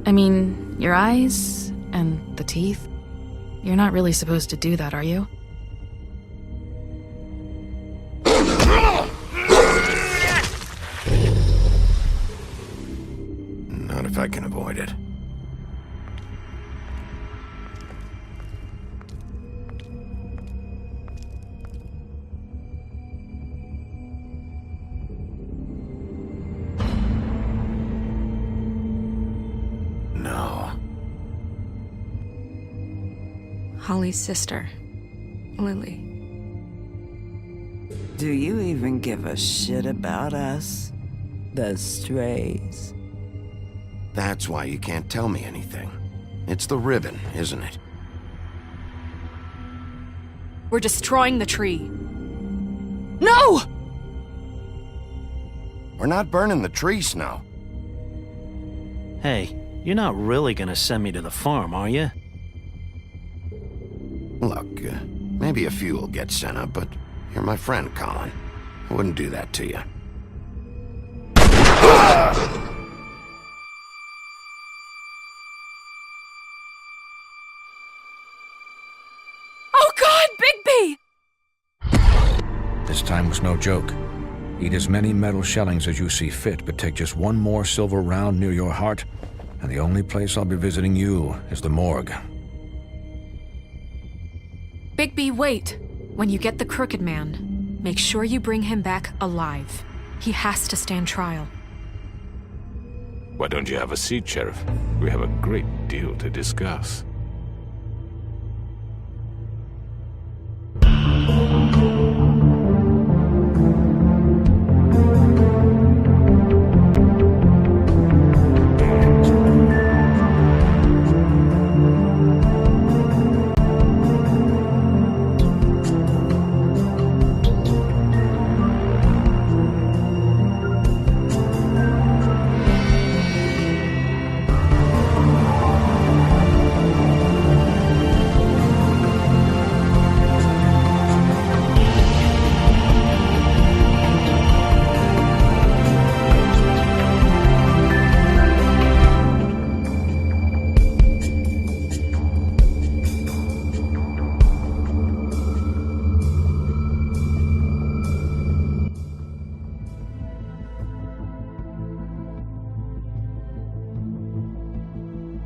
I mean, your eyes and the teeth. You're not really supposed to do that, are you? Not if I can avoid it. Holly's sister, Lily. Do you even give a shit about us? The strays? That's why you can't tell me anything. It's the ribbon, isn't it? We're destroying the tree. No! We're not burning the tree, Snow. Hey, you're not really gonna send me to the farm, are you? Look, maybe a few will get sent up, but you're my friend, Colin. I wouldn't do that to you. Oh God, Bigby! This time was no joke. Eat as many metal shellings as you see fit, but take just one more silver round near your heart, and the only place I'll be visiting you is the morgue. Bigby, wait. When you get the Crooked Man, make sure you bring him back alive. He has to stand trial. Why don't you have a seat, Sheriff? We have a great deal to discuss.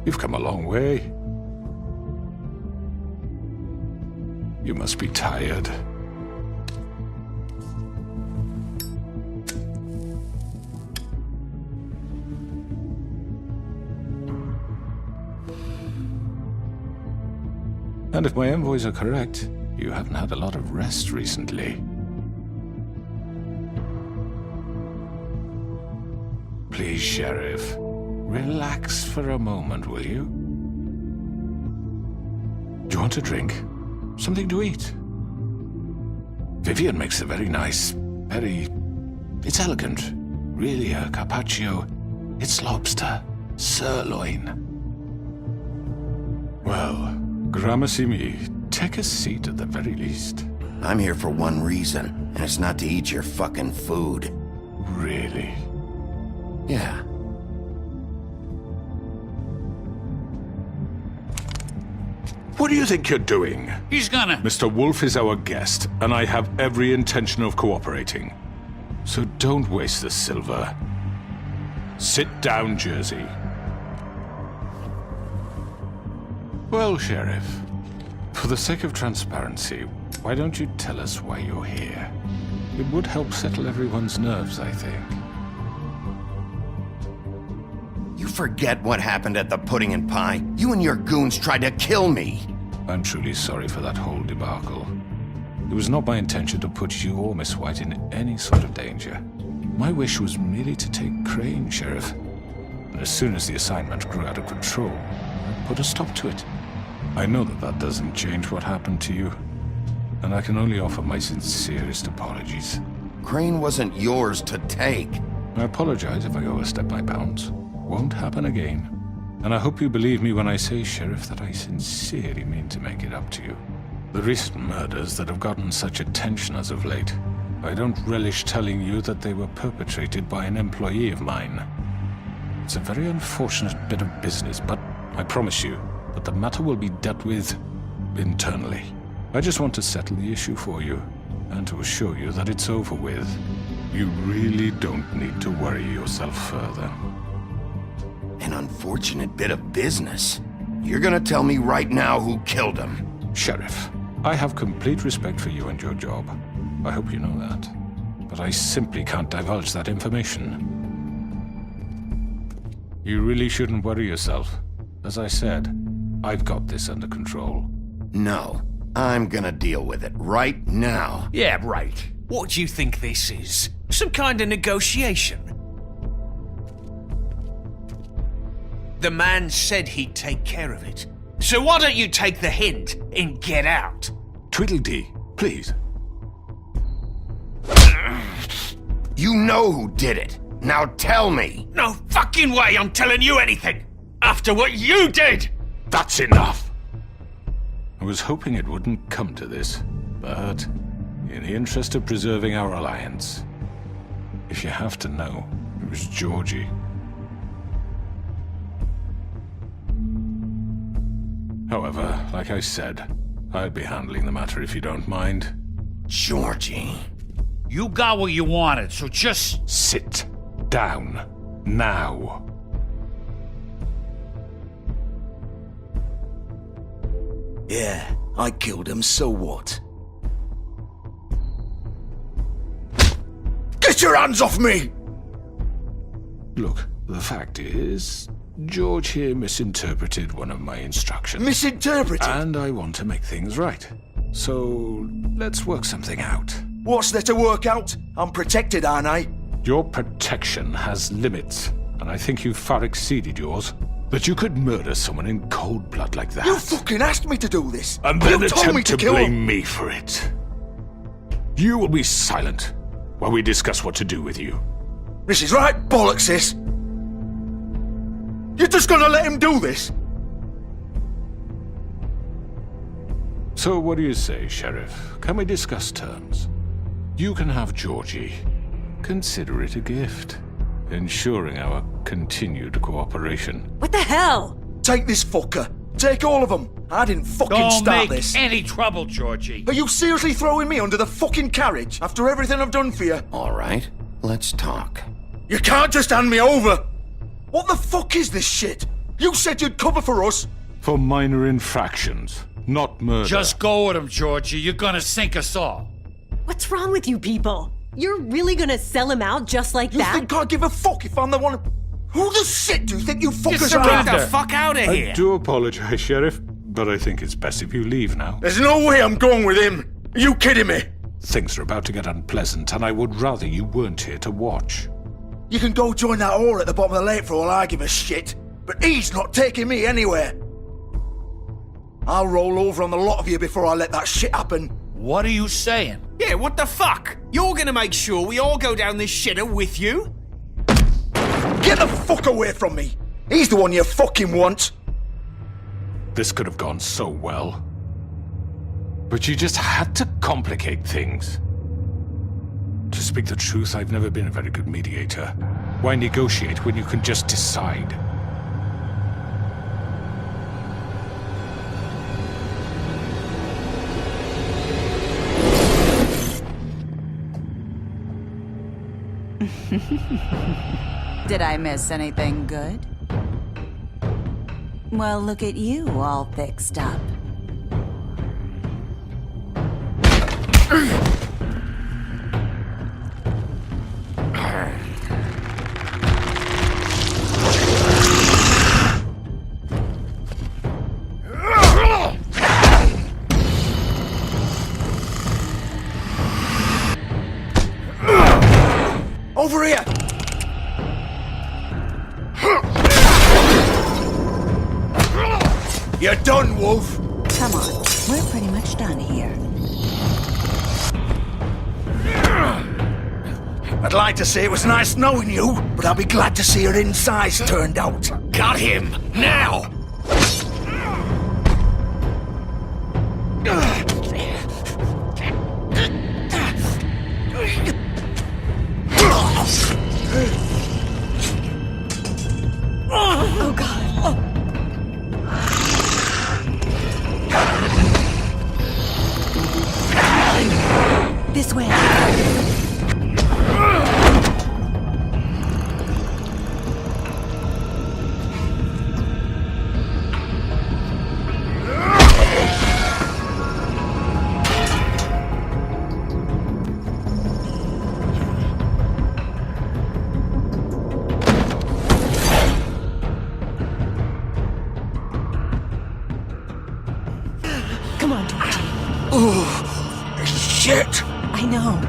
You've come a long way. You must be tired. And if my envoys are correct, you haven't had a lot of rest recently. Please, Sheriff, relax for a moment, will you? Do you want a drink? Something to eat? Vivian makes a very nice, it's elegant. Really a carpaccio. It's lobster, sirloin. Well, gramercy me, take a seat at the very least. I'm here for one reason, and it's not to eat your fucking food. Really? Yeah. What do you think you're doing? He's gonna... Mr. Wolf is our guest, and I have every intention of cooperating. So don't waste the silver. Sit down, Jersey. Well, Sheriff, for the sake of transparency, why don't you tell us why you're here? It would help settle everyone's nerves, I think. You forget what happened at the Pudding and Pie? You and your goons tried to kill me! I'm truly sorry for that whole debacle. It was not my intention to put you or Miss White in any sort of danger. My wish was merely to take Crane, Sheriff. And as soon as the assignment grew out of control, I put a stop to it. I know that that doesn't change what happened to you, and I can only offer my sincerest apologies. Crane wasn't yours to take. I apologize if I overstep my bounds. Won't happen again. And I hope you believe me when I say, Sheriff, that I sincerely mean to make it up to you. The recent murders that have gotten such attention as of late, I don't relish telling you that they were perpetrated by an employee of mine. It's a very unfortunate bit of business, but I promise you that the matter will be dealt with internally. I just want to settle the issue for you, and to assure you that it's over with. You really don't need to worry yourself further. An unfortunate bit of business. You're gonna tell me right now who killed him. Sheriff, I have complete respect for you and your job. I hope you know that. But I simply can't divulge that information. You really shouldn't worry yourself. As I said, I've got this under control. No, I'm gonna deal with it right now. Yeah, right. What do you think this is? Some kind of negotiation? The man said he'd take care of it. So why don't you take the hint and get out? Tweedledee, please. You know who did it. Now tell me. No fucking way I'm telling you anything! After what you did! That's enough! I was hoping it wouldn't come to this, but in the interest of preserving our alliance, if you have to know, it was Georgie. However, like I said, I'll be handling the matter if you don't mind. Georgie. You got what you wanted, so just... Sit down. Now. Yeah, I killed him, so what? Get your hands off me! Look, the fact is, George here misinterpreted one of my instructions. Misinterpreted? And I want to make things right. So, let's work something out. What's there to work out? I'm protected, aren't I? Your protection has limits, and I think you've far exceeded yours. That you could murder someone in cold blood like that. You fucking asked me to do this! And then you told me attempt to kill blame him. me for it. You will be silent while we discuss what to do with you. This is right bollocks, sis. You're just gonna let him do this? So what do you say, Sheriff? Can we discuss terms? You can have Georgie. Consider it a gift, ensuring our continued cooperation. What the hell? Take this fucker. Take all of them. I didn't fucking Don't start make this. any trouble, Georgie. Are you seriously throwing me under the fucking carriage after everything I've done for you? All right, let's talk. You can't just hand me over! What the fuck is this shit? You said you'd cover for us! For minor infractions, not murder. Just go with him, Georgie. You're gonna sink us all. What's wrong with you people? You're really gonna sell him out just like You that? think I give a fuck if I'm the one... Who the shit do you think you fuckers Get are? the fuck out of I here. do apologize, Sheriff, but I think it's best if you leave now. There's no way I'm going with him! Are you kidding me? Things are about to get unpleasant, and I would rather you weren't here to watch. You can go join that whore at the bottom of the lake for all I give a shit, but he's not taking me anywhere. I'll roll over on the lot of you before I let that shit happen. What are you saying? Yeah, what the fuck? You're gonna make sure we all go down this shitter with you? Get the fuck away from me! He's the one you fucking want! This could have gone so well. But you just had to complicate things. To speak the truth, I've never been a very good mediator. Why negotiate when you can just decide? Did I miss anything good? Well, look at you, all fixed up. Over here! You're done, Wolf! Come on, we're pretty much done here. I'd like to say it was nice knowing you, but I'll be glad to see your insides turned out. Got him! Now! This way. Come on, Georgie. Oh, shit! I know.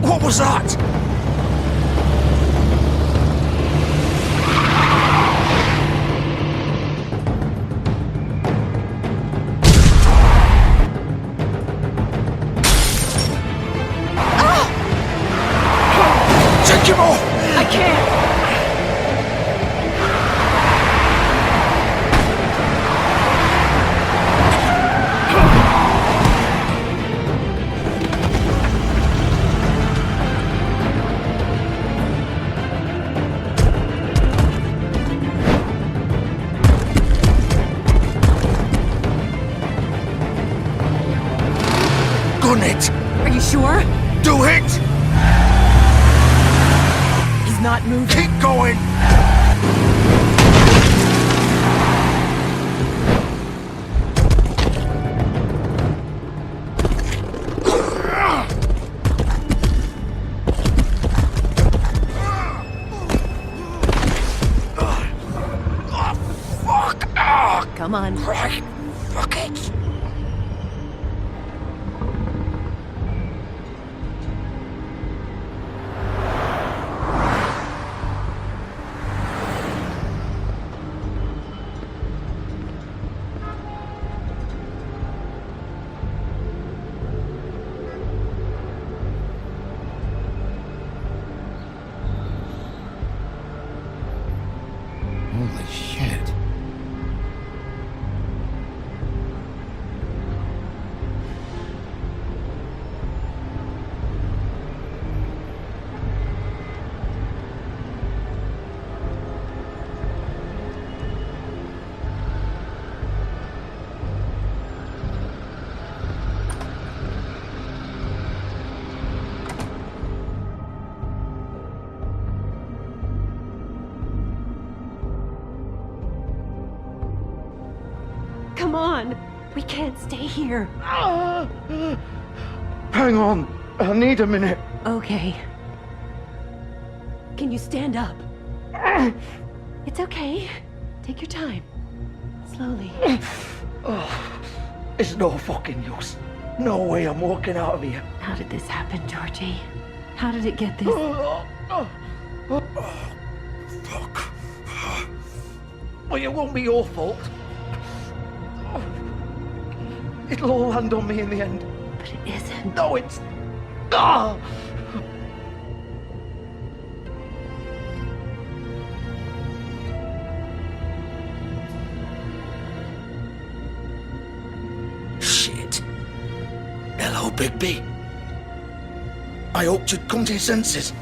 What was that? Take him off! I can't! Gun it! Are you sure? Do it! He's not moving. Keep going! Come on. Right. Fuck it! Holy shit. Come on. We can't stay here. Hang on. I need a minute. Okay. Can you stand up? It's okay. Take your time. Slowly. It's no fucking use. No way I'm walking out of here. How did this happen, Georgie? How did it get this? Fuck. Well, it won't be your fault. It'll all land on me in the end. But it isn't. No, it's... Ah! Bigby. I hoped you'd come to your senses.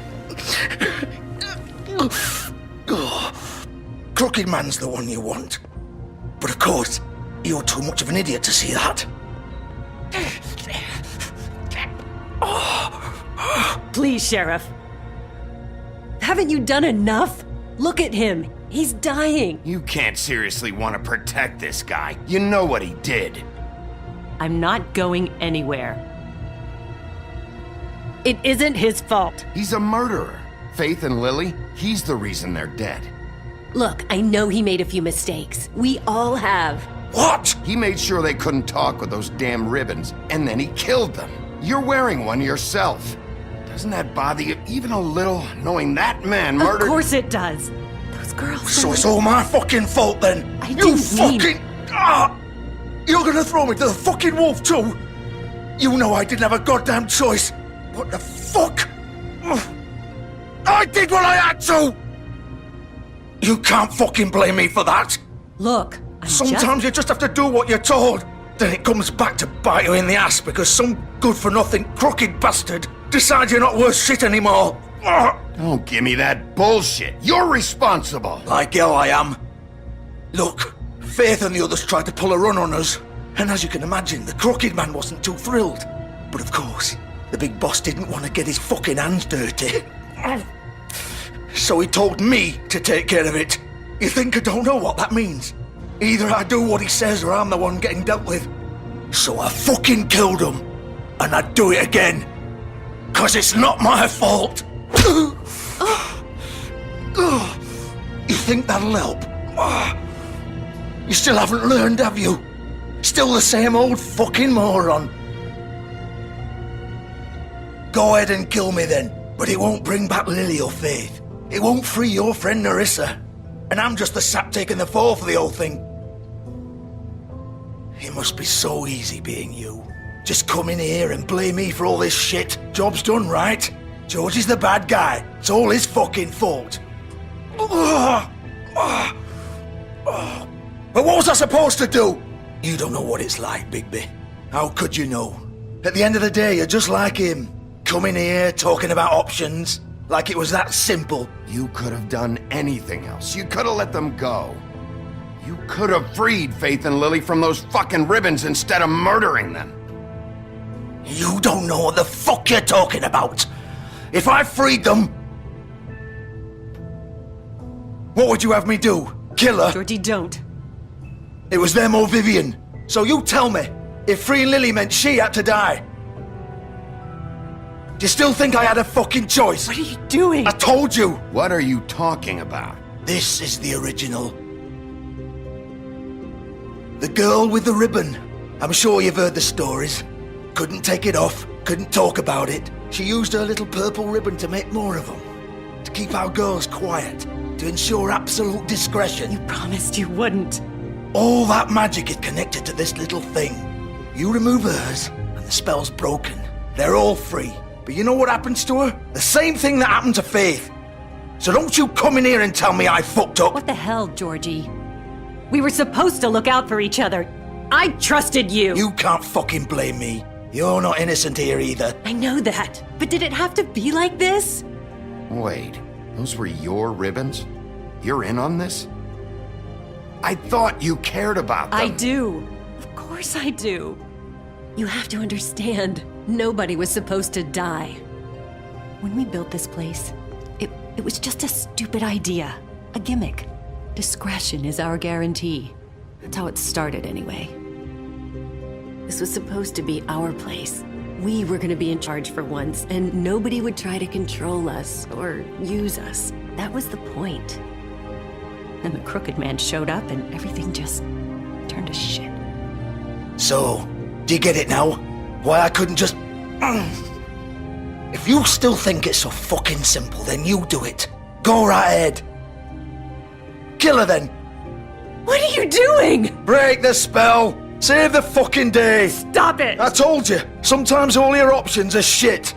Crooked Man's the one you want. But of course, you're too much of an idiot to see that. Please, Sheriff. Haven't you done enough? Look at him. He's dying. You can't seriously want to protect this guy. You know what he did. I'm not going anywhere. It isn't his fault. He's a murderer. Faith and Lily, he's the reason they're dead. Look, I know he made a few mistakes. We all have. What? He made sure they couldn't talk with those damn ribbons, and then he killed them. You're wearing one yourself. Doesn't that bother you even a little, knowing that man murdered— Of course it does. Those girls— So it's all my fucking fault then? I You didn't mean— fucking... You're gonna throw me to the fucking wolf too? You know I didn't have a goddamn choice. What the fuck? I did what I had to! You can't fucking blame me for that. Look, Sometimes you just have to do what you're told. Then it comes back to bite you in the ass because some good-for-nothing crooked bastard decides you're not worth shit anymore. Don't give me that bullshit. You're responsible. Like hell I am. Look, Faith and the others tried to pull a run on us. And as you can imagine, the Crooked Man wasn't too thrilled. But of course, the big boss didn't want to get his fucking hands dirty. So he told me to take care of it. You think I don't know what that means? Either I do what he says or I'm the one getting dealt with. So I fucking killed him. And I'd do it again. 'Cause it's not my fault. You think that'll help? You still haven't learned, have you? Still the same old fucking moron. Go ahead and kill me then, but it won't bring back Lily or Faith. It won't free your friend Nerissa. And I'm just the sap taking the fall for the whole thing. It must be so easy being you. Just come in here and blame me for all this shit. Job's done, right? George is the bad guy. It's all his fucking fault. But what was I supposed to do? You don't know what it's like, Bigby. How could you know? At the end of the day, you're just like him. Coming here, talking about options. Like it was that simple. You could have done anything else. You could have let them go. You could have freed Faith and Lily from those fucking ribbons instead of murdering them. You don't know what the fuck you're talking about. If I freed them... What would you have me do? Kill her? Georgie, don't. It was them or Vivian. So you tell me, if freeing Lily meant she had to die. Do you still think I had a fucking choice? What are you doing? I told you. What are you talking about? This is the original. The girl with the ribbon. I'm sure you've heard the stories. Couldn't take it off, couldn't talk about it. She used her little purple ribbon to make more of them. To keep our girls quiet. To ensure absolute discretion. You promised you wouldn't. All that magic is connected to this little thing. You remove hers, and the spell's broken. They're all free. But you know what happens to her? The same thing that happened to Faith. So don't you come in here and tell me I fucked up. What the hell, Georgie? We were supposed to look out for each other. I trusted you. You can't fucking blame me. You're not innocent here either. I know that. But did it have to be like this? Wait, those were your ribbons? You're in on this? I thought you cared about them. I do. Of course I do. You have to understand, nobody was supposed to die. When we built this place, it was just a stupid idea. A gimmick. Discretion is our guarantee. That's how it started anyway. This was supposed to be our place. We were gonna be in charge for once, and nobody would try to control us or use us. That was the point. Then the Crooked Man showed up and everything just turned to shit. So, do you get it now? Why I couldn't just... If you still think it's so fucking simple, then you do it. Go right ahead. Kill her then. What are you doing? Break the spell. Save the fucking day. Stop it. I told you. Sometimes all your options are shit.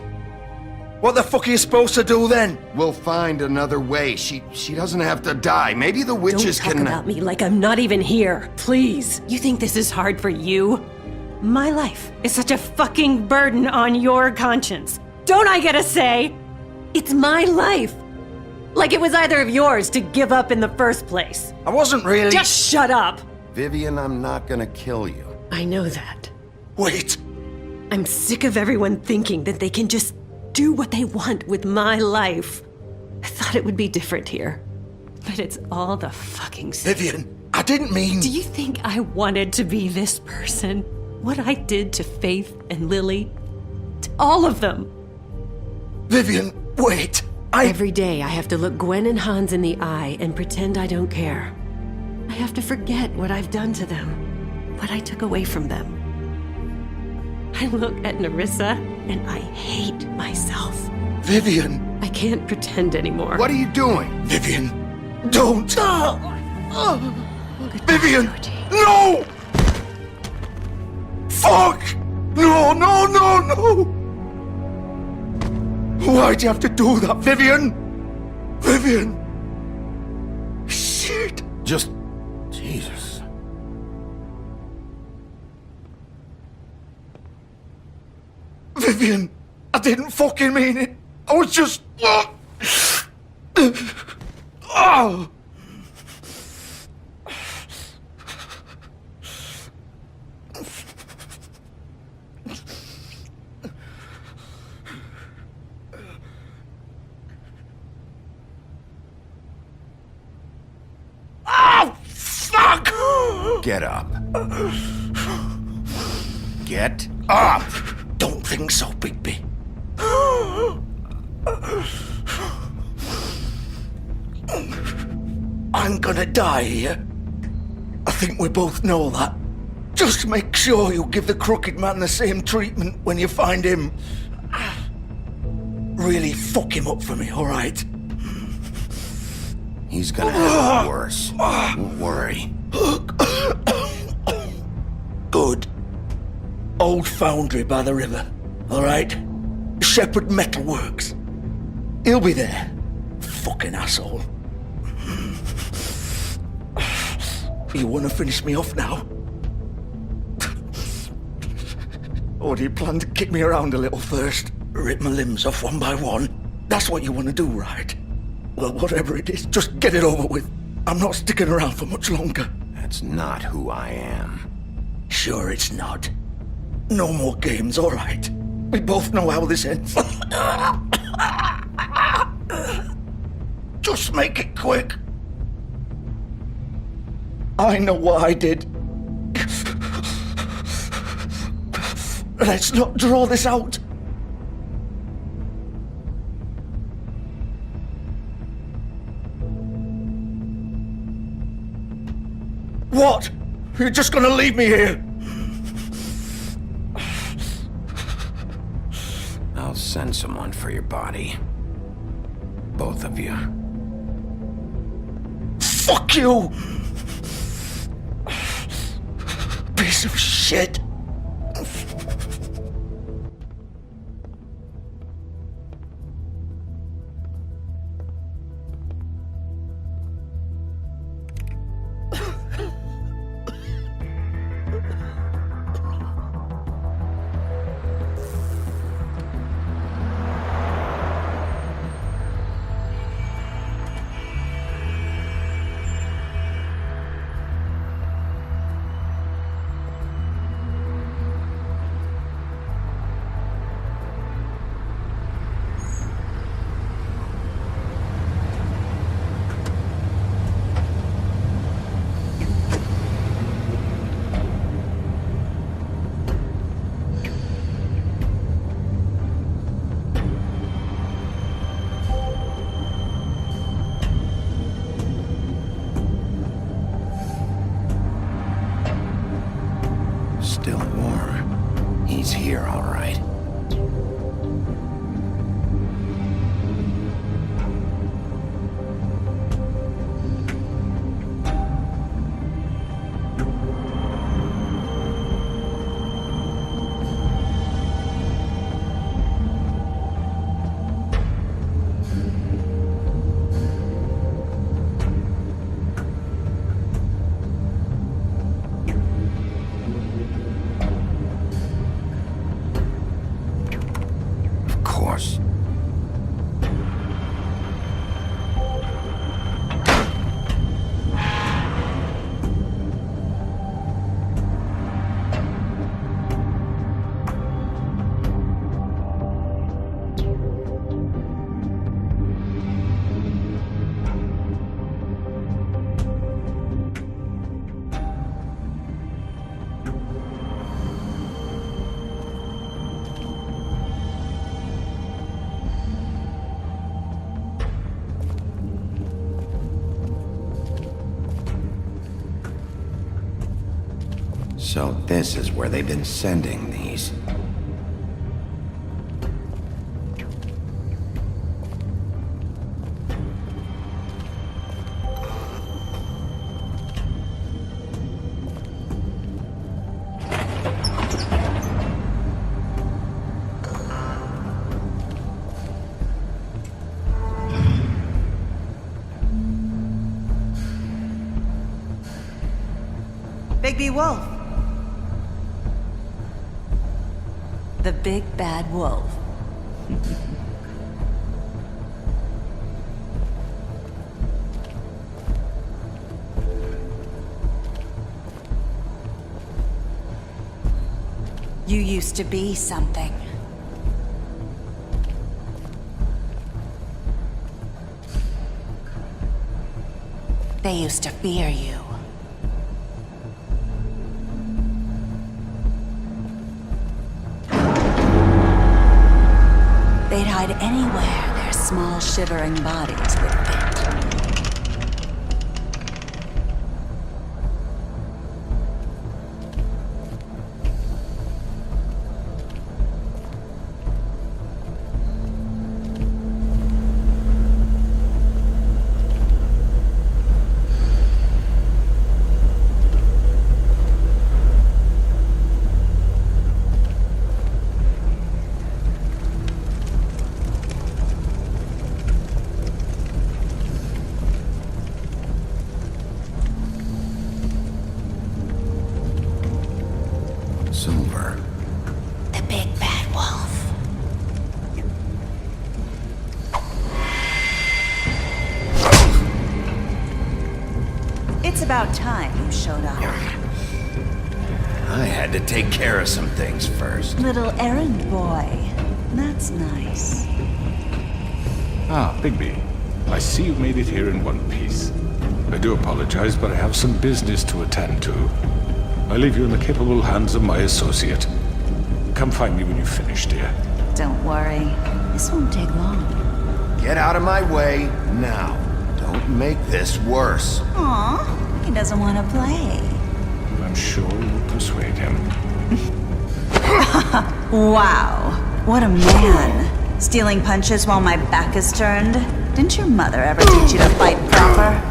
What the fuck are you supposed to do then? We'll find another way. She doesn't have to die. Maybe the witches Don't talk can... about me like I'm not even here. Please. You think this is hard for you? My life is such a fucking burden on your conscience. Don't I get a say? It's my life. Like it was either of yours to give up in the first place. I wasn't really... Just shut up. Vivian, I'm not gonna kill you. I know that. Wait. I'm sick of everyone thinking that they can just do what they want with my life. I thought it would be different here. But it's all the fucking same. Vivian, I didn't mean... Do you think I wanted to be this person? What I did to Faith and Lily? To all of them? Vivian, wait. Every day I have to look Gwen and Hans in the eye and pretend I don't care. I have to forget what I've done to them, what I took away from them. I look at Nerissa and I hate myself. Vivian. I can't pretend anymore. What are you doing? Vivian, don't. Vivian, no! Fuck! No, no, no, no! Why'd you have to do that, Vivian? Vivian! Shit! Just... Jesus. Vivian, I didn't fucking mean it. I was just... Oh! Fuck! Get up. Get up! Don't think so, Bigby. I'm gonna die here. I think we both know that. Just make sure you give the Crooked Man the same treatment when you find him. Really fuck him up for me, alright? He's gonna have it worse. Don't worry. Good. Old foundry by the river, alright? Shepherd Metalworks. He'll be there. Fucking asshole. You wanna finish me off now? Or do you plan to kick me around a little first? Rip my limbs off one by one? That's what you wanna do, right? Well, whatever it is, just get it over with. I'm not sticking around for much longer. That's not who I am. Sure it's not. No more games, all right? We both know how this ends. Just make it quick. I know what I did. Let's not draw this out. What? You're just gonna leave me here? I'll send someone for your body. Both of you. Fuck you! Piece of shit. So this is where they've been sending these. Bigby Wolf. The big bad wolf. You used to be something. They used to fear you. They'd hide anywhere their small, shivering bodies would fit. Silver. The big bad wolf. It's about time you showed up. I had to take care of some things first. Little errand boy. That's nice. Ah, Bigby. I see you've made it here in one piece. I do apologize, but I have some business to attend to. I leave you in the capable hands of my associate. Come find me when you've finished, dear. Don't worry. This won't take long. Get out of my way now. Don't make this worse. Aw, he doesn't want to play. I'm sure you'll persuade him. Wow, what a man. Stealing punches while my back is turned? Didn't your mother ever teach you to fight proper?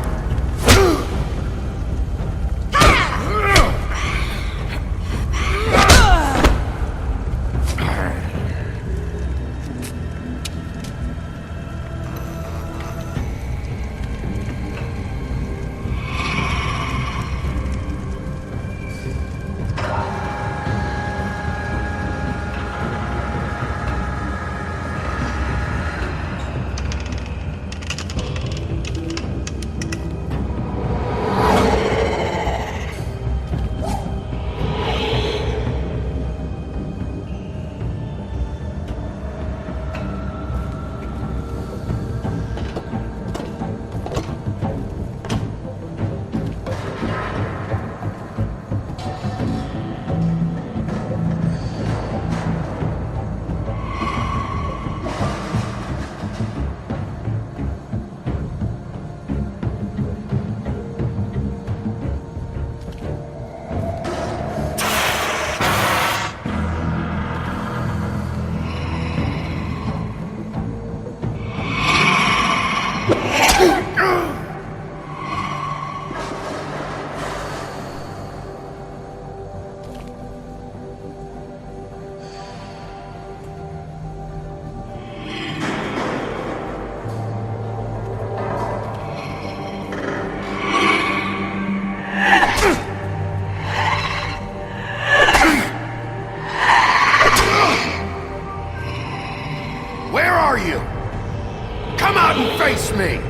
Where are you? Come out and face me!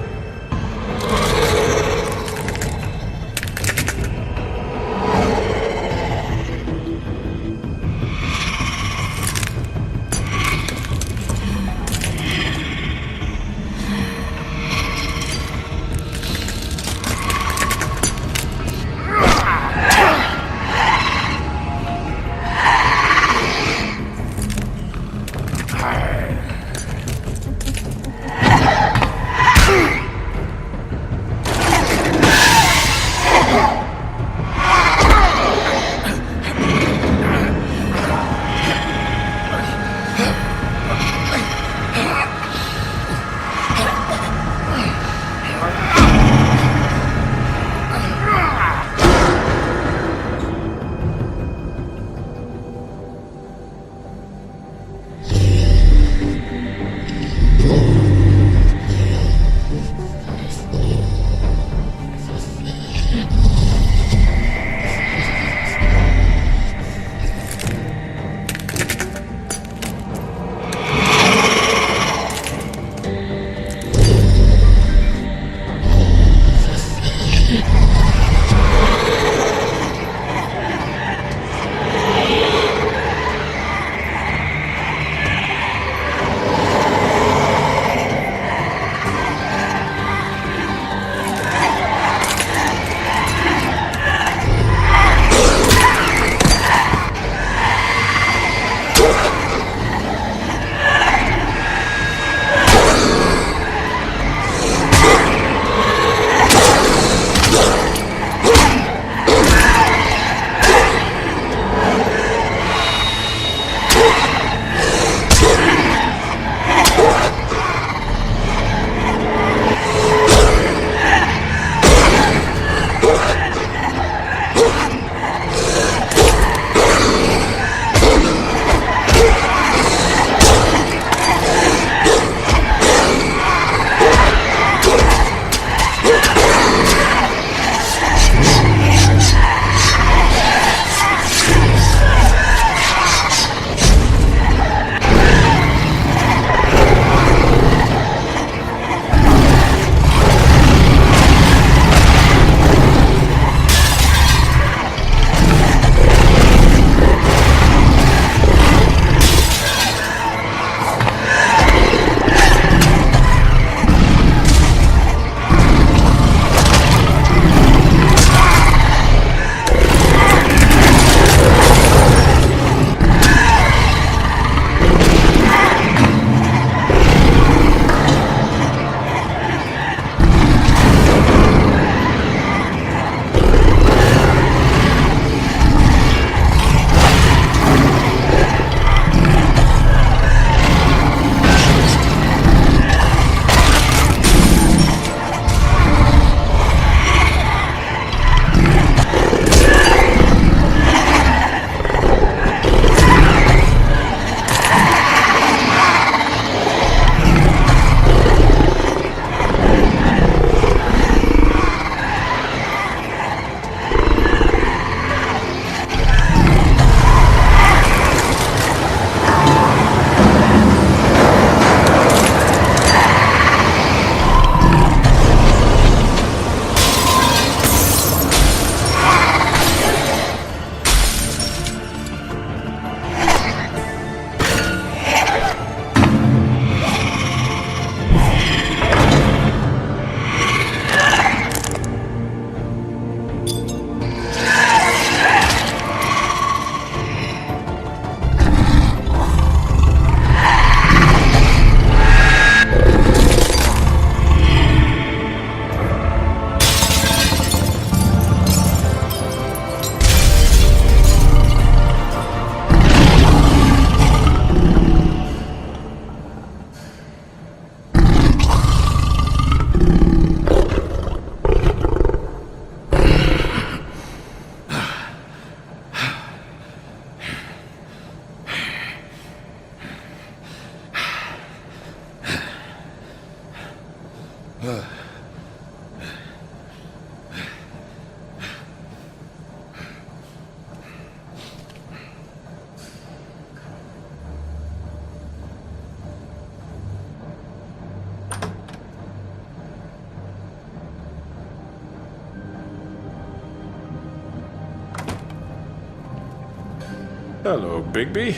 Hello, Bigby.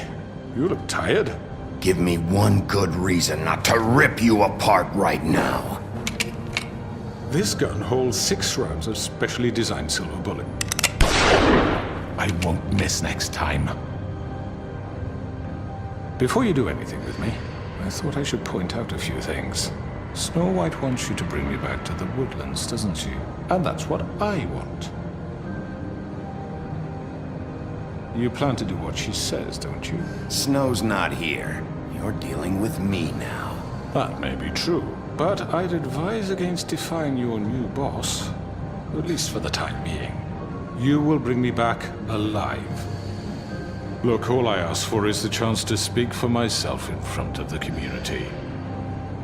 You look tired. Give me one good reason not to rip you apart right now. This gun holds 6 rounds of specially designed silver bullet. I won't miss next time. Before you do anything with me, I thought I should point out a few things. Snow White wants you to bring me back to the woodlands, doesn't she? And that's what I want. You plan to do what she says, don't you? Snow's not here. You're dealing with me now. That may be true, but I'd advise against defying your new boss, at least for the time being. You will bring me back alive. Look, all I ask for is the chance to speak for myself in front of the community.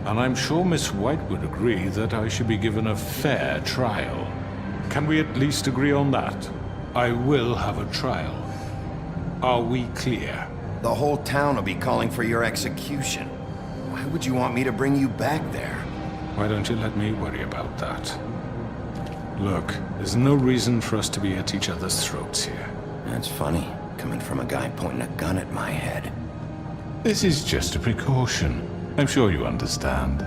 And I'm sure Miss White would agree that I should be given a fair trial. Can we at least agree on that? I will have a trial. Are we clear? The whole town will be calling for your execution. Why would you want me to bring you back there? Why don't you let me worry about that? Look, there's no reason for us to be at each other's throats here. That's funny, coming from a guy pointing a gun at my head. This is just a precaution. I'm sure you understand.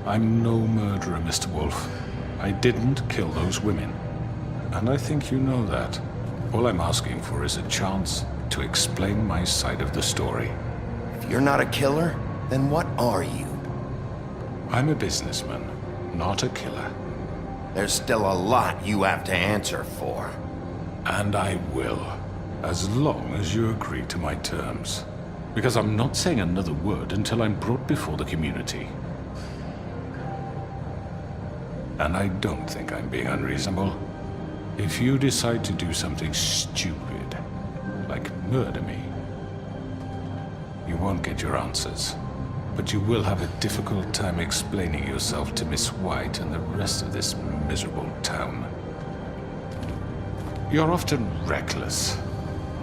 I'm no murderer, Mr. Wolf. I didn't kill those women. And I think you know that. All I'm asking for is a chance to explain my side of the story. If you're not a killer, then what are you? I'm a businessman, not a killer. There's still a lot you have to answer for. And I will, as long as you agree to my terms. Because I'm not saying another word until I'm brought before the community. And I don't think I'm being unreasonable. If you decide to do something stupid, like murder me, you won't get your answers. But you will have a difficult time explaining yourself to Miss White and the rest of this miserable town. You're often reckless,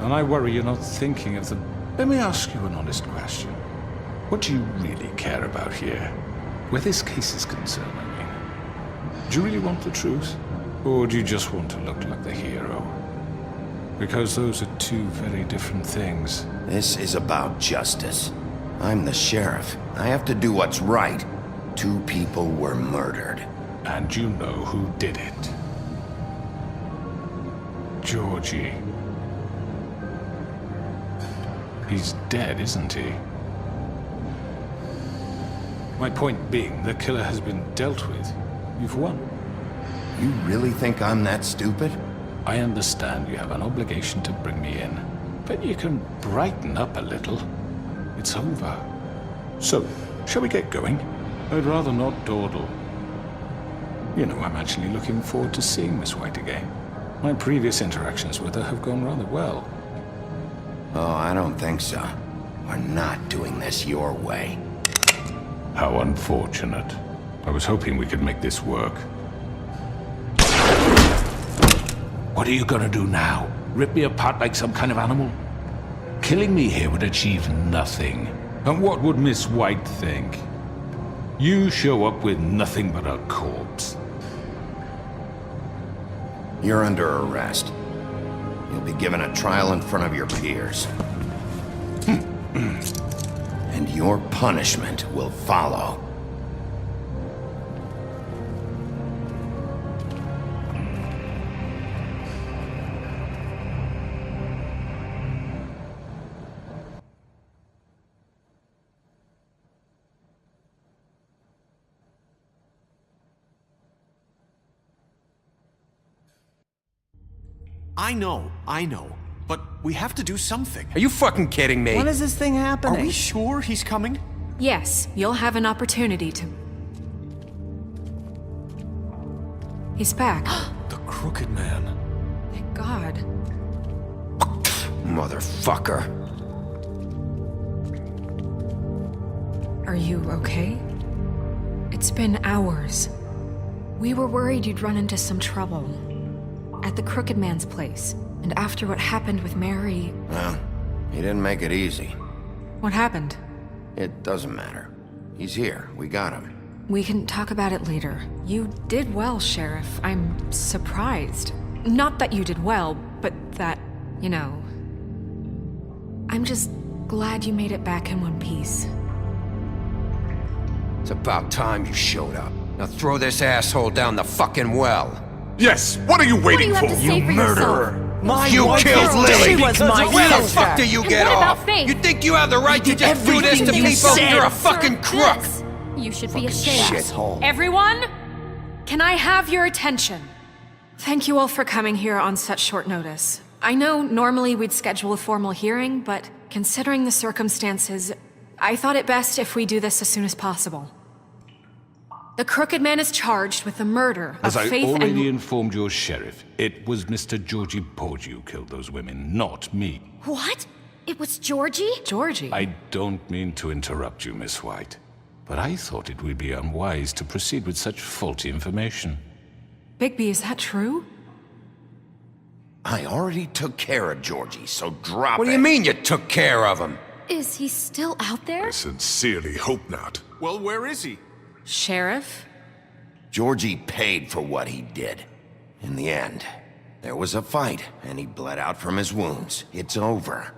and I worry you're not thinking of the... Let me ask you an honest question. What do you really care about here? Where this case is concerned, I mean. Do you really want the truth? Or do you just want to look like the hero? Because those are two very different things. This is about justice. I'm the sheriff. I have to do what's right. 2 people were murdered. And you know who did it. Georgie. He's dead, isn't he? My point being, the killer has been dealt with. You've won. You really think I'm that stupid? I understand you have an obligation to bring me in, but you can brighten up a little. It's over. So, shall we get going? I'd rather not dawdle. You know, I'm actually looking forward to seeing Miss White again. My previous interactions with her have gone rather well. Oh, I don't think so. We're not doing this your way. How unfortunate. I was hoping we could make this work. What are you gonna do now? Rip me apart like some kind of animal? Killing me here would achieve nothing. And what would Miss White think? You show up with nothing but a corpse. You're under arrest. You'll be given a trial in front of your peers. And your punishment will follow. I know. But we have to do something. Are you fucking kidding me? When is this thing happening? Are we sure he's coming? Yes, you'll have an opportunity to... He's back. The Crooked Man. Thank God. Motherfucker. Are you okay? It's been hours. We were worried you'd run into some trouble. At the Crooked Man's place. And after what happened with Mary... Well, he didn't make it easy. What happened? It doesn't matter. He's here. We got him. We can talk about it later. You did well, Sheriff. I'm surprised. Not that you did well, but that, you know... I'm just glad you made it back in one piece. It's about time you showed up. Now throw this asshole down the fucking well. Yes, what are you waiting What do you have to say for yourself? You killed Lily! She was my Where the sister. fuck do you get what about off? Faith? You think you have the right to just do this to everything you people? said. You're a fucking crook! This. You should be ashamed. Shithole. Everyone, can I have your attention? Thank you all for coming here on such short notice. I know normally we'd schedule a formal hearing, but considering the circumstances, I thought it best if we do this as soon as possible. The Crooked Man is charged with the murder As of I Faith already and... informed your sheriff, it was Mr. Georgie Porgy who killed those women, not me. What? It was Georgie? Georgie? I don't mean to interrupt you, Miss White, but I thought it would be unwise to proceed with such faulty information. Bigby, is that true? I already took care of Georgie, so drop What do it. you mean you took care of him? Is he still out there? I sincerely hope not. Well, where is he? Sheriff? Georgie paid for what he did. In the end, there was a fight, and he bled out from his wounds. It's over.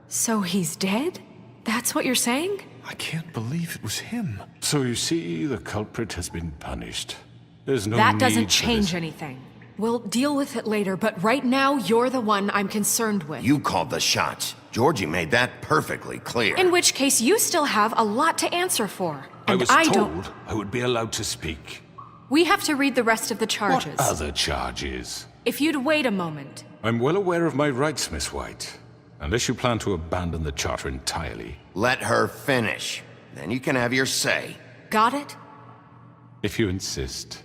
So he's dead? That's what you're saying? I can't believe it was him. So you see, the culprit has been punished. There's no That need doesn't for change this. anything. We'll deal with it later, but right now, you're the one I'm concerned with. You called the shots. Georgie made that perfectly clear. In which case, you still have a lot to answer for. I And was don't... told I would be allowed to speak. We have to read the rest of the charges. What other charges? If you'd wait a moment. I'm well aware of my rights, Miss White. Unless you plan to abandon the charter entirely. Let her finish. Then you can have your say. Got it? If you insist.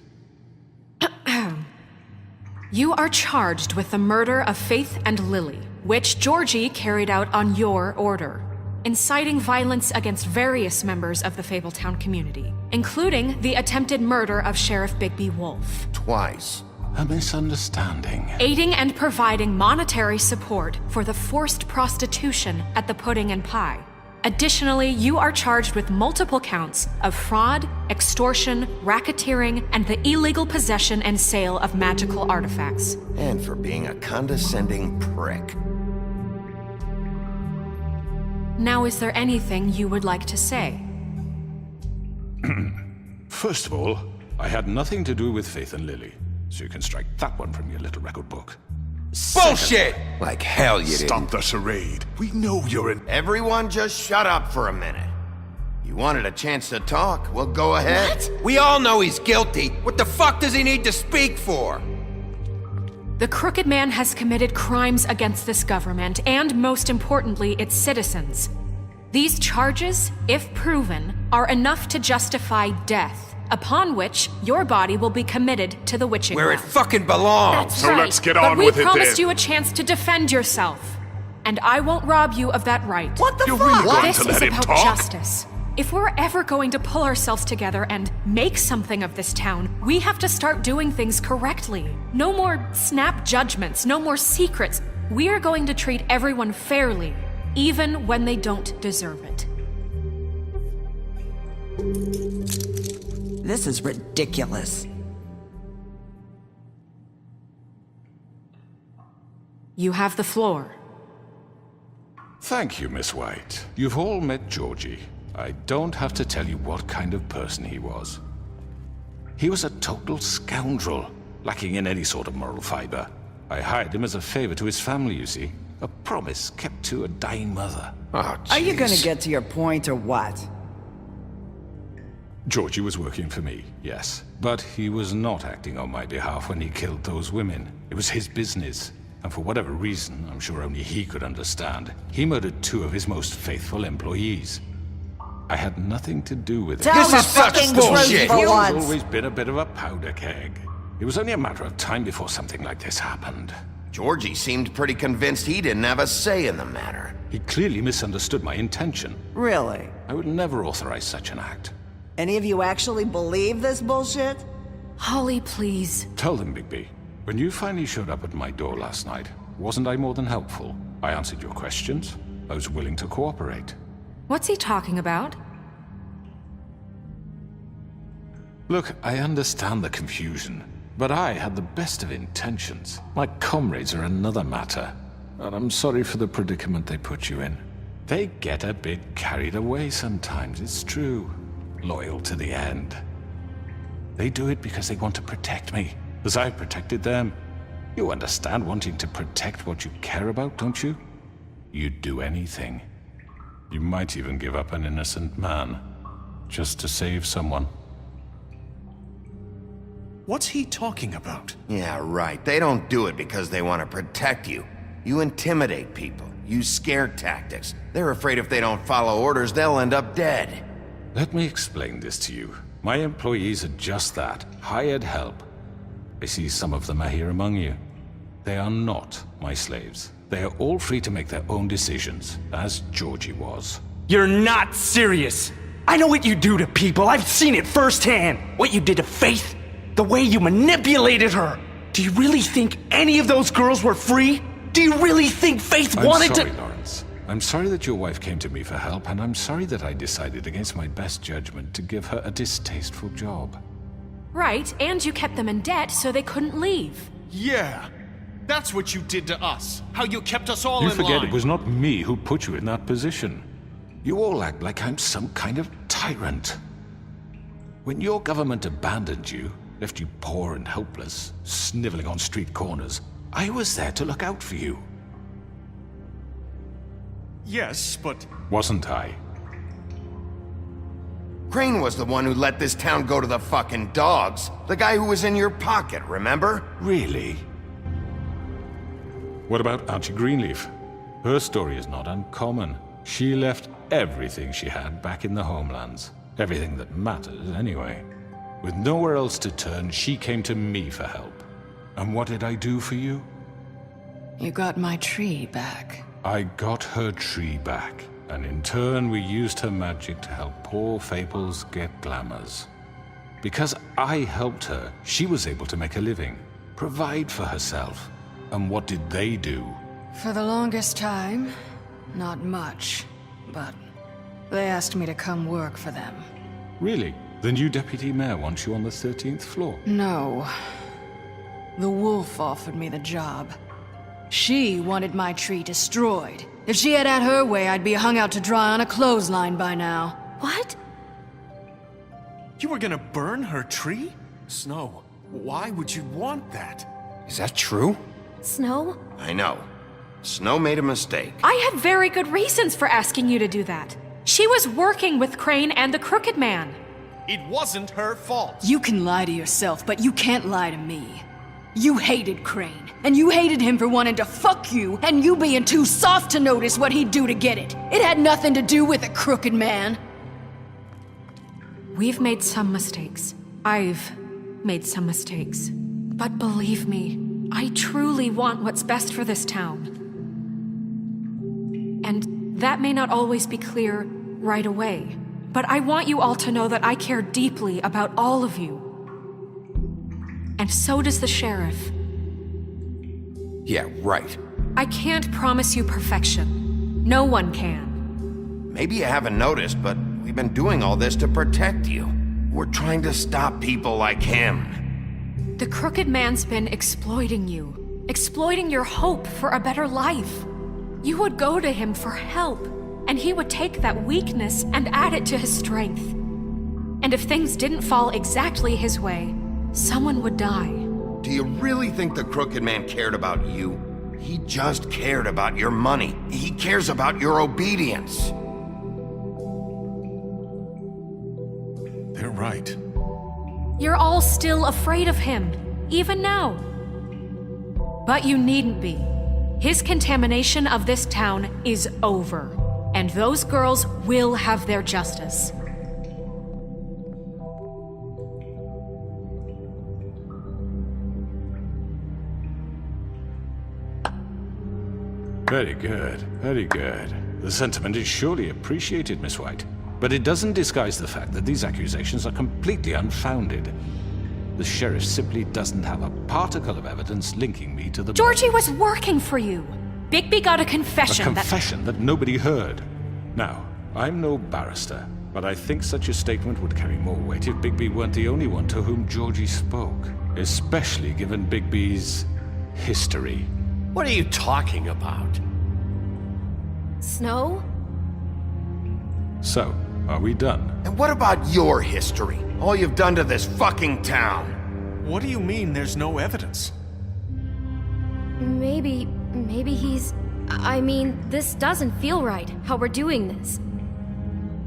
You are charged with the murder of Faith and Lily, which Georgie carried out on your order, inciting violence against various members of the Fabletown community, including the attempted murder of Sheriff Bigby Wolf. Twice. A misunderstanding. Aiding and providing monetary support for the forced prostitution at the Pudding and Pie. Additionally, you are charged with multiple counts of fraud, extortion, racketeering, and the illegal possession and sale of magical artifacts. And for being a condescending prick. Now, is there anything you would like to say? First of all, I had nothing to do with Faith and Lily, so you can strike that one from your little record book. Bullshit! Like hell you didn't. Stop the charade. We know you're an... Everyone just shut up for a minute. You wanted a chance to talk, well go ahead. We all know he's guilty. What the fuck does he need to speak for? The Crooked Man has committed crimes against this government and, most importantly, its citizens. These charges, if proven, are enough to justify death, upon which your body will be committed to the witching Where it well. fucking belongs. That's So right. let's get But on we with it promised then. you a chance to defend yourself, and I won't rob you of that right. What the You're fuck? really going This to is let him about talk? justice. If we're ever going to pull ourselves together and make something of this town, we have to start doing things correctly. No more snap judgments, no more secrets. We are going to treat everyone fairly, even when they don't deserve it. This is ridiculous. You have the floor. Thank you, Miss White. You've all met Georgie. I don't have to tell you what kind of person he was. He was a total scoundrel, lacking in any sort of moral fiber. I hired him as a favor to his family, you see. A promise kept to a dying mother. Oh, Are you gonna jeez. get to your point or what? Georgie was working for me, yes. But he was not acting on my behalf when he killed those women. It was his business. And for whatever reason, I'm sure only he could understand, he murdered 2 of his most faithful employees. I had nothing to do with it. Tell This the is such fucking bullshit. truth for He's once. always been a bit of a powder keg. It was only a matter of time before something like this happened. Georgie seemed pretty convinced he didn't have a say in the matter. He clearly misunderstood my intention. Really? I would never authorize such an act. Any of you actually believe this bullshit? Holly, please. Tell them, Bigby. When you finally showed up at my door last night, wasn't I more than helpful? I answered your questions. I was willing to cooperate. What's he talking about? Look, I understand the confusion, but I had the best of intentions. My comrades are another matter, and I'm sorry for the predicament they put you in. They get a bit carried away sometimes, it's true. Loyal to the end. They do it because they want to protect me, as I protected them. You understand wanting to protect what you care about, don't you? You'd do anything. You might even give up an innocent man, just to save someone. What's he talking about? Yeah, right. They don't do it because they want to protect you. You intimidate people, use scare tactics. They're afraid if they don't follow orders, they'll end up dead. Let me explain this to you. My employees are just that, hired help. I see some of them are here among you. They are not my slaves. They are all free to make their own decisions, as Georgie was. You're not serious! I know what you do to people, I've seen it firsthand! What you did to Faith, the way you manipulated her! Do you really think any of those girls were free? Do you really think Faith wanted to— I'm sorry, Lawrence. I'm sorry that your wife came to me for help, and I'm sorry that I decided against my best judgment to give her a distasteful job. Right, and you kept them in debt so they couldn't leave. Yeah, that's what you did to us. How you kept us all You in forget line. it was not me who put you in that position. You all act like I'm some kind of tyrant. When your government abandoned you, left you poor and helpless, sniveling on street corners, I was there to look out for you. Yes, but... Wasn't I? Crane was the one who let this town go to the fucking dogs. The guy who was in your pocket, remember? Really? What about Auntie Greenleaf? Her story is not uncommon. She left everything she had back in the homelands. Everything that matters, anyway. With nowhere else to turn, she came to me for help. And what did I do for you? You got my tree back. I got her tree back, and in turn we used her magic to help poor Faples get glamours. Because I helped her, she was able to make a living, provide for herself. And what did they do? For the longest time, not much. But they asked me to come work for them. Really? The new deputy mayor wants you on the 13th floor? No. The wolf offered me the job. She wanted my tree destroyed. If she had her way, I'd be hung out to dry on a clothesline by now. What? You were gonna burn her tree? Snow, why would you want that? Is that true? Snow? I know. Snow made a mistake. I had very good reasons for asking you to do that. She was working with Crane and the Crooked Man. It wasn't her fault. You can lie to yourself, but you can't lie to me. You hated Crane, and you hated him for wanting to fuck you, and you being too soft to notice what he'd do to get it. It had nothing to do with a Crooked Man. We've made some mistakes. I've made some mistakes. But believe me, I truly want what's best for this town. And that may not always be clear right away. But I want you all to know that I care deeply about all of you. And so does the sheriff. Yeah, right. I can't promise you perfection. No one can. Maybe you haven't noticed, but we've been doing all this to protect you. We're trying to stop people like him. The Crooked Man's been exploiting you. Exploiting your hope for a better life. You would go to him for help, and he would take that weakness and add it to his strength. And if things didn't fall exactly his way, someone would die. Do you really think the Crooked Man cared about you? He just cared about your money. He cares about your obedience. They're right. You're all still afraid of him, even now. But you needn't be. His contamination of this town is over, and those girls will have their justice. Very good, very good. The sentiment is surely appreciated, Miss White. But it doesn't disguise the fact that these accusations are completely unfounded. The sheriff simply doesn't have a particle of evidence linking me to the... Georgie was working for you. Bigby got a confession A confession that nobody heard. Now, I'm no barrister, but I think such a statement would carry more weight if Bigby weren't the only one to whom Georgie spoke. Especially given Bigby's history. What are you talking about? Snow? So, are we done? And what about your history? All you've done to this fucking town? What do you mean there's no evidence? Maybe he's... I mean, this doesn't feel right, how we're doing this.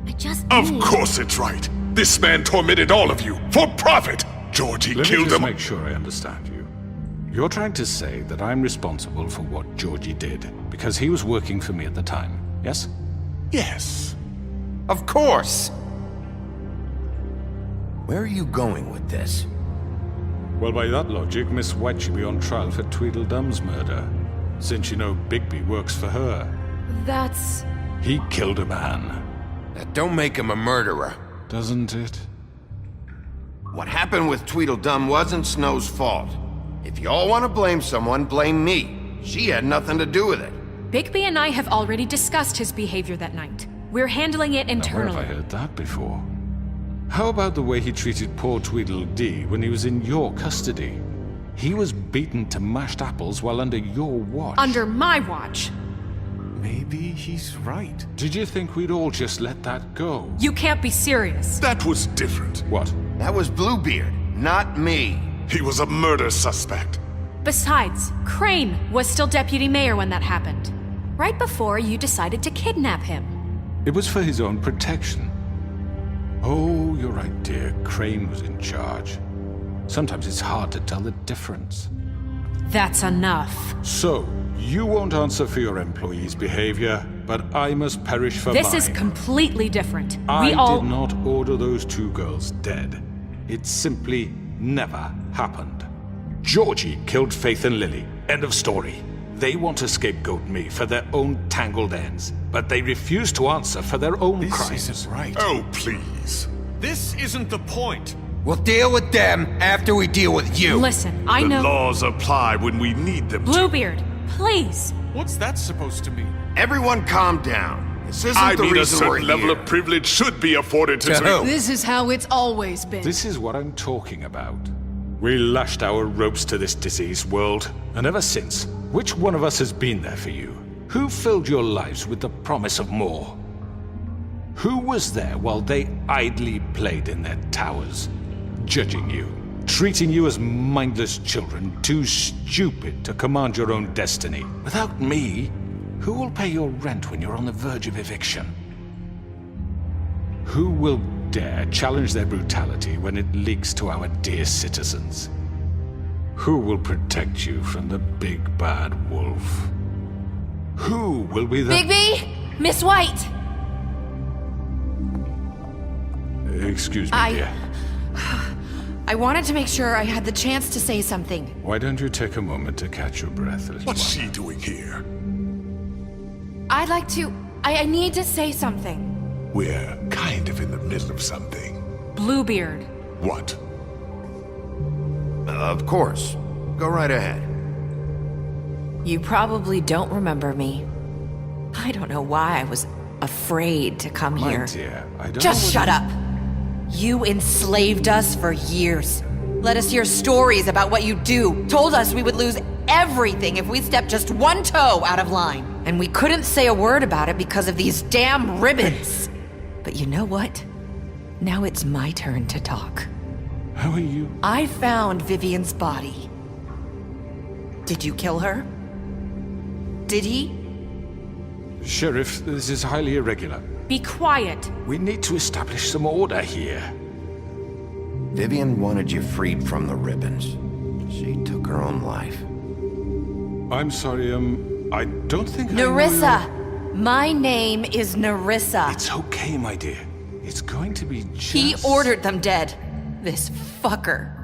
I just Of need... course it's right. This man tormented all of you for profit. Georgie Let killed me just them. make sure I understand you. You're trying to say that I'm responsible for what Georgie did because he was working for me at the time, yes? Yes. Of course! Where are you going with this? Well, by that logic, Miss White should be on trial for Tweedledum's murder, since you know Bigby works for her. That's... He killed a man. That don't make him a murderer. Doesn't it? What happened with Tweedledum wasn't Snow's fault. If you all want to blame someone, blame me. She had nothing to do with it. Bigby and I have already discussed his behavior that night. We're handling it Now, where internally. have I heard that before? How about the way he treated poor Tweedledee when he was in your custody? He was beaten to mashed apples while under your watch. Under my watch. Maybe he's right. Did you think we'd all just let that go? You can't be serious. That was different. What? That was Bluebeard, not me. He was a murder suspect. Besides, Crane was still deputy mayor when that happened. Right before you decided to kidnap him. It was for his own protection. Oh, you're right, dear. Crane was in charge. Sometimes it's hard to tell the difference. That's enough. So, you won't answer for your employees' behavior, but I must perish for mine. This is completely different. I We all... did not order those two girls dead. It simply never happened. Georgie killed Faith and Lily. End of story. They want to scapegoat me for their own tangled ends, but they refuse to answer for their own crimes. This isn't right. Oh, please. This isn't the point. We'll deal with them after we deal with you. Listen, I The know... laws apply when we need them to. Bluebeard, please. What's that supposed to mean? Everyone calm down. This isn't I the mean, a reason we're certain level here. of privilege should be afforded to... To who? This is how it's always been. This is what I'm talking about. We lashed our ropes to this diseased world, and ever since, which one of us has been there for you? Who filled your lives with the promise of more? Who was there while they idly played in their towers, judging you, treating you as mindless children, too stupid to command your own destiny? Without me, who will pay your rent when you're on the verge of eviction? Who will dare challenge their brutality when it leaks to our dear citizens? Who will protect you from the big bad wolf? Who will be the... Bigby! Miss White! Excuse me, dear. I wanted to make sure I had the chance to say something. Why don't you take a moment to catch your breath, little What's one? she doing here? I'd like to... I need to say something. We're kind of in the middle of something. Bluebeard. What? Of course. Go right ahead. You probably don't remember me. I don't know why I was afraid to come My here. dear, I don't Just know shut up. You enslaved us for years. Let us hear stories about what you do. Told us we would lose everything if we stepped just one toe out of line. And we couldn't say a word about it because of these damn ribbons. But you know what? Now it's my turn to talk. How are you? I found Vivian's body. Did you kill her? Did he? Sheriff, this is highly irregular. Be quiet. We need to establish some order here. Vivian wanted you freed from the ribbons. She took her own life. I'm sorry, I don't think Nerissa! My name is Nerissa. It's okay, my dear. It's going to be just... He ordered them dead. This fucker.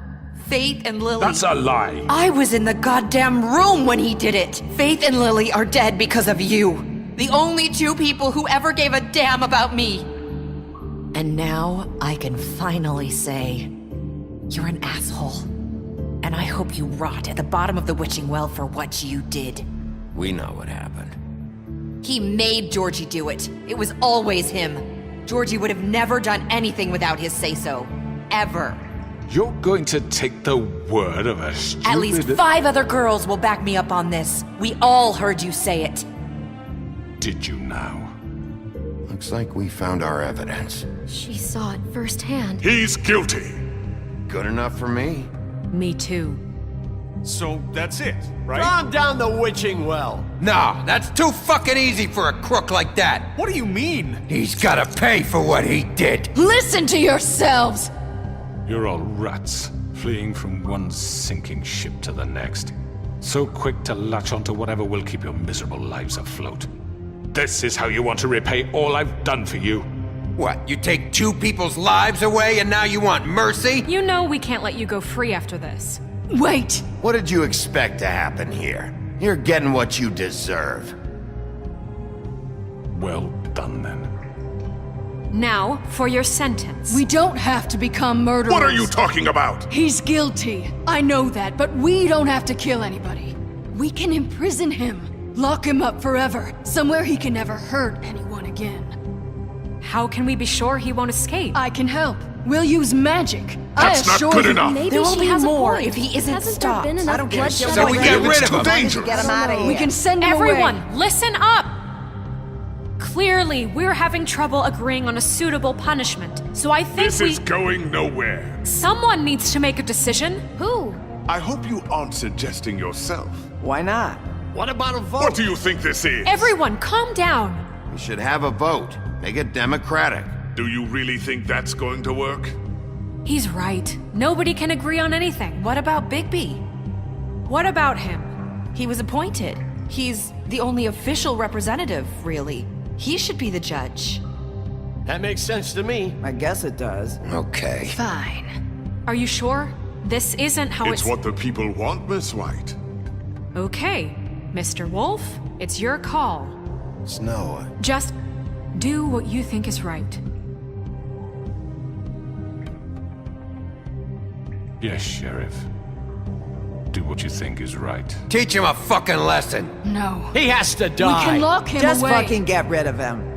Faith and Lily. That's a lie. I was in the goddamn room when he did it. Faith and Lily are dead because of you. The only two people who ever gave a damn about me. And now I can finally say, you're an asshole. And I hope you rot at the bottom of the witching well for what you did. We know what happened. He made Georgie do it. It was always him. Georgie would have never done anything without his say-so. Ever. You're going to take the word of a stupid... At least 5 other girls will back me up on this. We all heard you say it. Did you now? Looks like we found our evidence. She saw it firsthand. He's guilty. Good enough for me. Me too. So that's it, right? Throw him down the witching well. No, that's too fucking easy for a crook like that. What do you mean? He's gotta pay for what he did. Listen to yourselves! You're all rats, fleeing from one sinking ship to the next. So quick to latch onto whatever will keep your miserable lives afloat. This is how you want to repay all I've done for you? What, you take 2 people's lives away and now you want mercy? You know we can't let you go free after this. Wait! What did you expect to happen here? You're getting what you deserve. Well done, then. Now, for your sentence. We don't have to become murderers. What are you talking about? He's guilty. I know that, but we don't have to kill anybody. We can imprison him. Lock him up forever. Somewhere he can never hurt anyone again. How can we be sure he won't escape? I can help. We'll use magic. That's not good enough. Maybe There will she be has more a point. if he isn't Hasn't stopped. there been enough I don't give a bloodshed? shit. So we get rid It's of too him. dangerous. Get him out of here. We can send him away. Everyone, listen up! Clearly, we're having trouble agreeing on a suitable punishment. So I think This is going nowhere. someone needs to make a decision. Who? I hope you aren't suggesting yourself. Why not? What about a vote? What do you think this is? Everyone, calm down. We should have a vote. Make it democratic. Do you really think that's going to work? He's right. Nobody can agree on anything. What about Bigby? What about him? He was appointed. He's the only official representative, really. He should be the judge. That makes sense to me. I guess it does. Okay. Fine. Are you sure? This isn't how It's what the people want, Miss White. Okay, Mr. Wolf, it's your call. Snow. Just do what you think is right. Yes, Sheriff. Do what you think is right. Teach him a fucking lesson. No. He has to die. We can lock him Just away. fucking get rid of him.